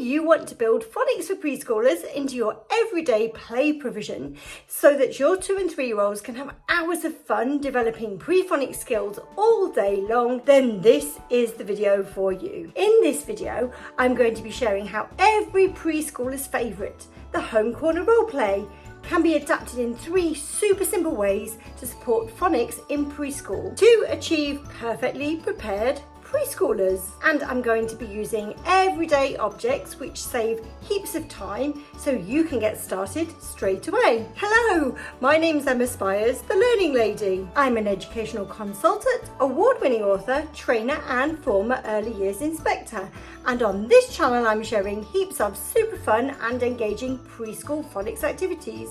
you want to build phonics for preschoolers into your everyday play provision so that your 2 and 3-year-olds can have hours of fun developing pre-phonics skills all day long, then this is the video for you. In this video, I'm going to be sharing how every preschooler's favourite, the home corner role play, can be adapted in 3 super simple ways to support phonics in preschool to achieve perfectly prepared preschoolers. And I'm going to be using everyday objects which save heaps of time so you can get started straight away. Hello, my name's Emma Spires, the Learning Lady. I'm an educational consultant, award-winning author, trainer and former early years inspector. And on this channel I'm sharing heaps of super fun and engaging preschool phonics activities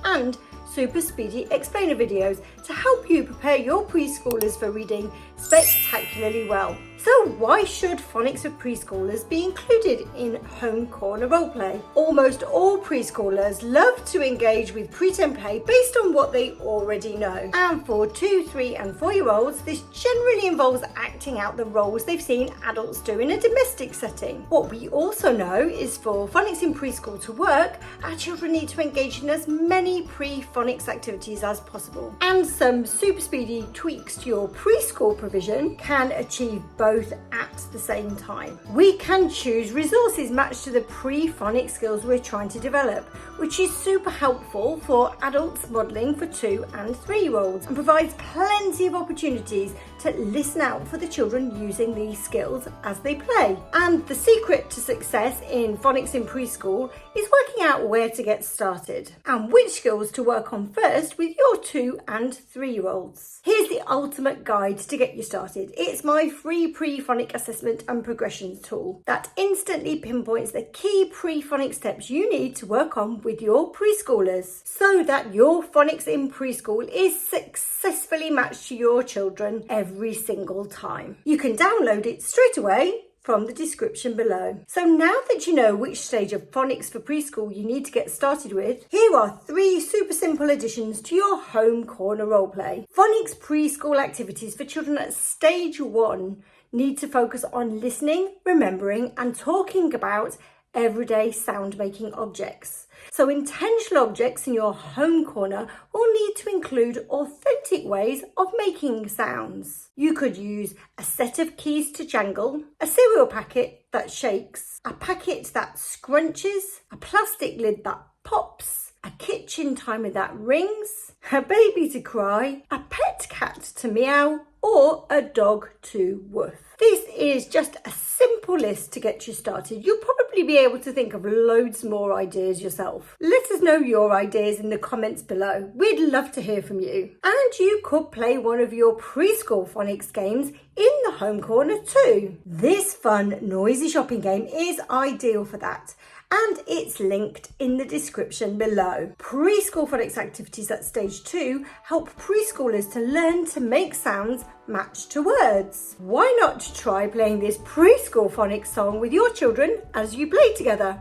and super speedy explainer videos to help you prepare your preschoolers for reading spectacularly well. So why should phonics for preschoolers be included in home corner roleplay? Almost all preschoolers love to engage with pretend play based on what they already know. And for 2, 3 and 4-year-olds, this generally involves acting out the roles they've seen adults do in a domestic setting. What we also know is for phonics in preschool to work, our children need to engage in as many pre-phonics activities as possible. And some super speedy tweaks to your preschool provision can achieve both at the same time. We can choose resources matched to the pre-phonics skills we're trying to develop, which is super helpful for adults modelling for 2 and 3-year-olds and provides plenty of opportunities to listen out for the children using these skills as they play. And the secret to success in phonics in preschool is working out where to get started and which skills to work on first with your 2 and 3-year-olds. Here's the ultimate guide to get you started. It's my free pre-phonic assessment and progressions tool that instantly pinpoints the key pre-phonic steps you need to work on with your preschoolers so that your phonics in preschool is successfully matched to your children every single time. You can download it straight away from the description below. So now that you know which stage of phonics for preschool you need to get started with, here are 3 super simple additions to your home corner roleplay. Phonics preschool activities for children at stage 1 need to focus on listening, remembering and talking about everyday sound making objects. So intentional objects in your home corner will need to include authentic ways of making sounds. You could use a set of keys to jangle, a cereal packet that shakes, a packet that scrunches, a plastic lid that pops, a kitchen timer that rings, a baby to cry, a pet cat to meow, or a dog to woof. This is just a simple list to get you started. You'll probably be able to think of loads more ideas yourself. Let us know your ideas in the comments below. We'd love to hear from you. And you could play one of your preschool phonics games in the home corner too. This fun, noisy shopping game is ideal for that, and it's linked in the description below. Preschool phonics activities at stage 2 help preschoolers to learn to make sounds matched to words. Why not try playing this preschool phonics song with your children as you play together?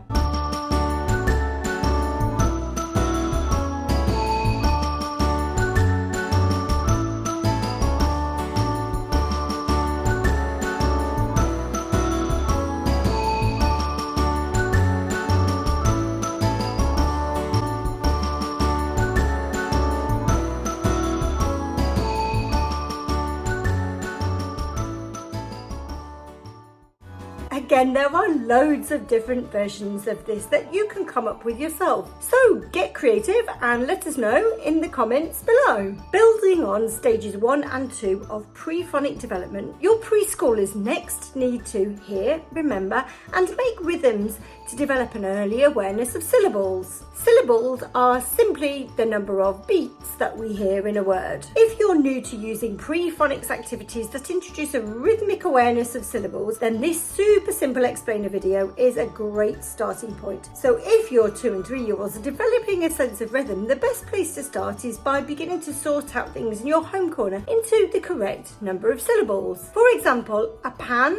Again, there are loads of different versions of this that you can come up with yourself. So get creative and let us know in the comments below. Building on stages 1 and 2 of pre-phonic development, your preschoolers next need to hear, remember and make rhythms to develop an early awareness of syllables. Syllables are simply the number of beats that we hear in a word. If you're new to using pre-phonics activities that introduce a rhythmic awareness of syllables, then this super simple explainer video is a great starting point. So if your 2 and 3-year-olds are developing a sense of rhythm, the best place to start is by beginning to sort out things in your home corner into the correct number of syllables. For example, a pan,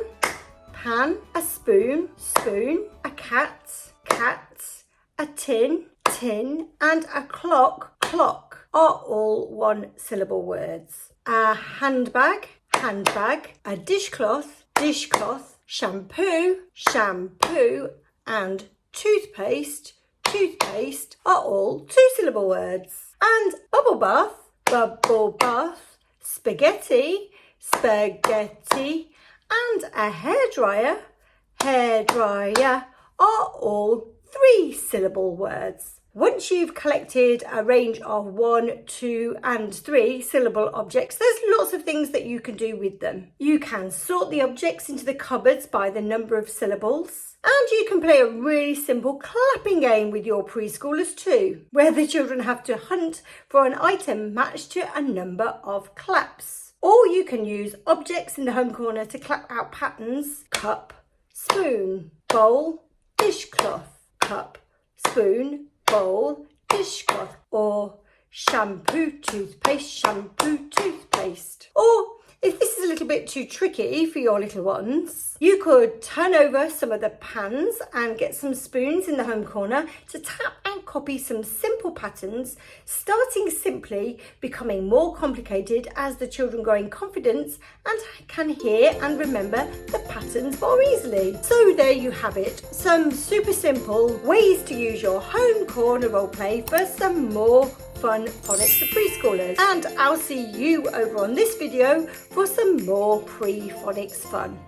pan, a spoon, spoon, a cat, cat, a tin, tin, and a clock, clock are all 1-syllable words. A handbag, handbag, a dishcloth, dishcloth, shampoo, shampoo, and toothpaste, toothpaste are all 2-syllable words. And bubble bath, spaghetti, spaghetti, and a hairdryer, hairdryer are all 3-syllable words. Once you've collected a range of 1, 2 and 3-syllable objects, there's lots of things that you can do with them. You can sort the objects into the cupboards by the number of syllables, and you can play a really simple clapping game with your preschoolers too, where the children have to hunt for an item matched to a number of claps. Or you can use objects in the home corner to clap out patterns: cup, spoon, bowl, dishcloth, cup, spoon, bowl, dishcloth, or shampoo, toothpaste, shampoo, toothpaste. Or if this is a little bit too tricky for your little ones, you could turn over some of the pans and get some spoons in the home corner to tap and copy some simple patterns, starting simply, becoming more complicated as the children grow in confidence and can hear and remember the patterns more easily. So there you have it, some super simple ways to use your home corner role play for some more fun phonics for preschoolers. And I'll see you over on this video for some more pre-phonics fun.